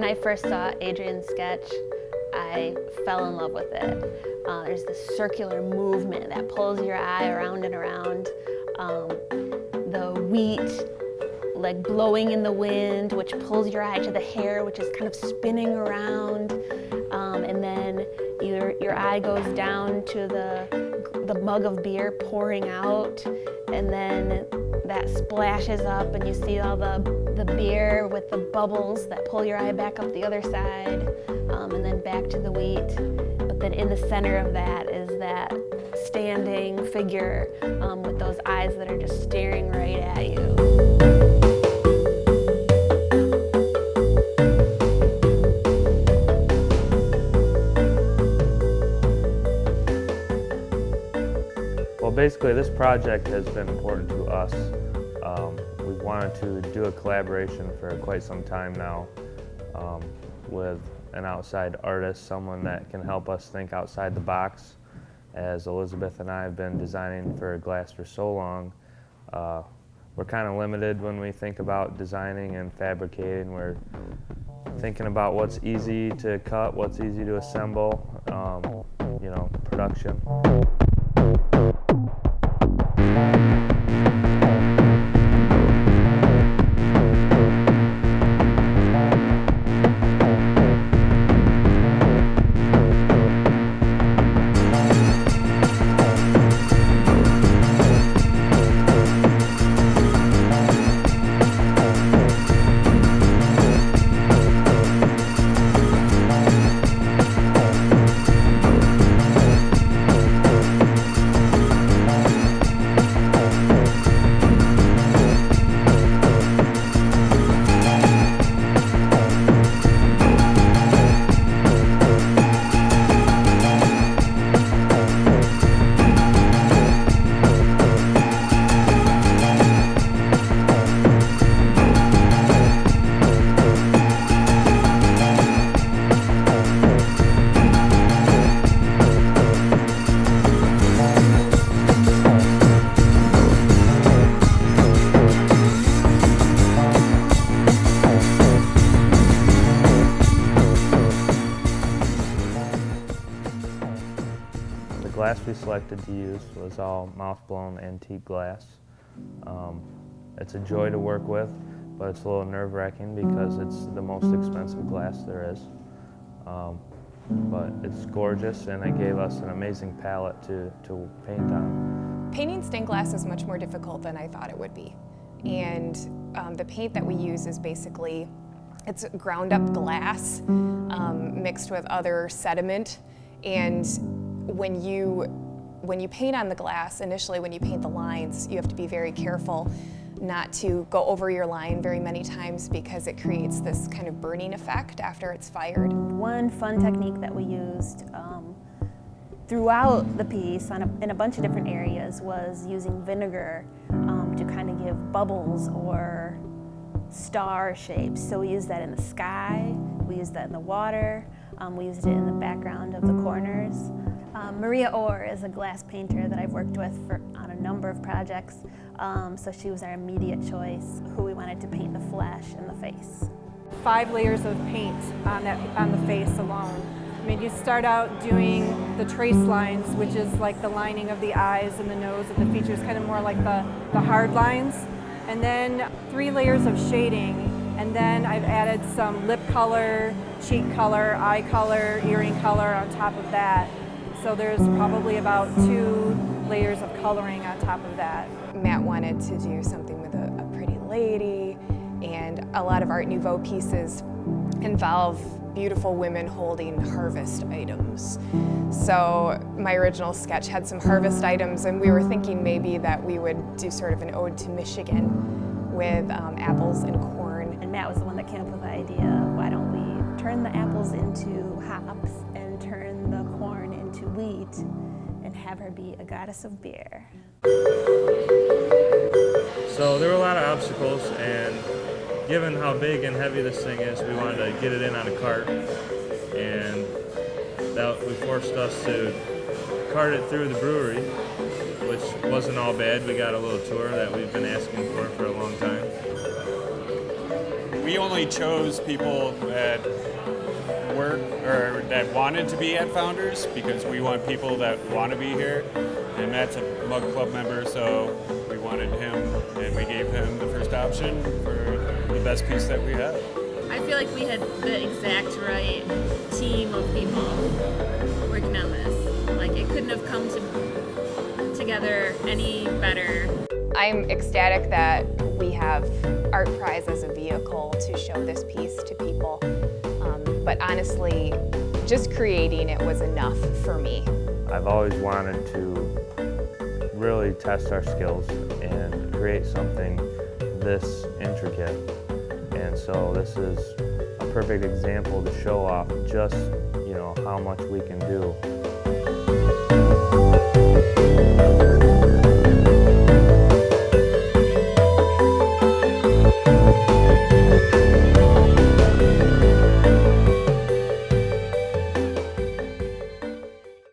I first saw Adrian's sketch, I fell in love with it. There's this circular movement that pulls your eye around and around. The wheat like blowing in the wind, which pulls your eye to the hair, which is kind of spinning around. And then your eye goes down to the mug of beer pouring out, and then that splashes up and you see all the beer with the bubbles that pull your eye back up the other side, and then back to the wheat. But then in the center of that is that standing figure with those eyes that are just staring right at you. Well, basically this project has been important to us. We've wanted to do a collaboration for quite some time now with an outside artist, someone that can help us think outside the box. As Elizabeth and I have been designing for glass for so long, we're kind of limited when we think about designing and fabricating. We're thinking about what's easy to cut, what's easy to assemble, you know, production. The glass we selected to use was all mouth-blown antique glass. It's a joy to work with, but it's a little nerve-wracking because it's the most expensive glass there is. But it's gorgeous, and it gave us an amazing palette to paint on. Painting stained glass is much more difficult than I thought it would be. And the paint that we use is basically, it's ground up glass mixed with other sediment. And when you paint on the glass, initially when you paint the lines, you have to be very careful not to go over your line very many times because it creates this kind of burning effect after it's fired. One fun technique that we used throughout the piece in a bunch of different areas was using vinegar to kind of give bubbles or star shapes. So we used that in the sky, we used that in the water, we used it in the background of the corners. Maria Orr is a glass painter that I've worked with on a number of projects, so she was our immediate choice, who we wanted to paint the flesh and the face. 5 layers of paint on the face alone. I mean, you start out doing the trace lines, which is like the lining of the eyes and the nose and the features, kind of more like the hard lines, and then 3 layers of shading, and then I've added some lip color, cheek color, eye color, earring color on top of that. So there's probably about 2 layers of coloring on top of that. Matt wanted to do something with a pretty lady, and a lot of Art Nouveau pieces involve beautiful women holding harvest items. So my original sketch had some harvest items, and we were thinking maybe that we would do sort of an ode to Michigan with apples and corn. And Matt was the one that came up with the idea, why don't we turn the apples into hops and turn the corn into wheat and have her be a goddess of beer. So there were a lot of obstacles, and given how big and heavy this thing is, we wanted to get it in on a cart, and that forced us to cart it through the brewery, which wasn't all bad. We got a little tour that we've been asking for a long time. we only chose people that work or that wanted to be at Founders because we want people that want to be here. And Matt's a Mug Club member, so we wanted him, and we gave him the first option for the best piece that we have. I feel like we had the exact right team of people working on this. Like, it couldn't have come together any better. I'm ecstatic that we have ArtPrize as a vehicle to show this piece to people. But honestly, just creating it was enough for me. I've always wanted to really test our skills and create something this intricate. And so this is a perfect example to show off just, how much we can do.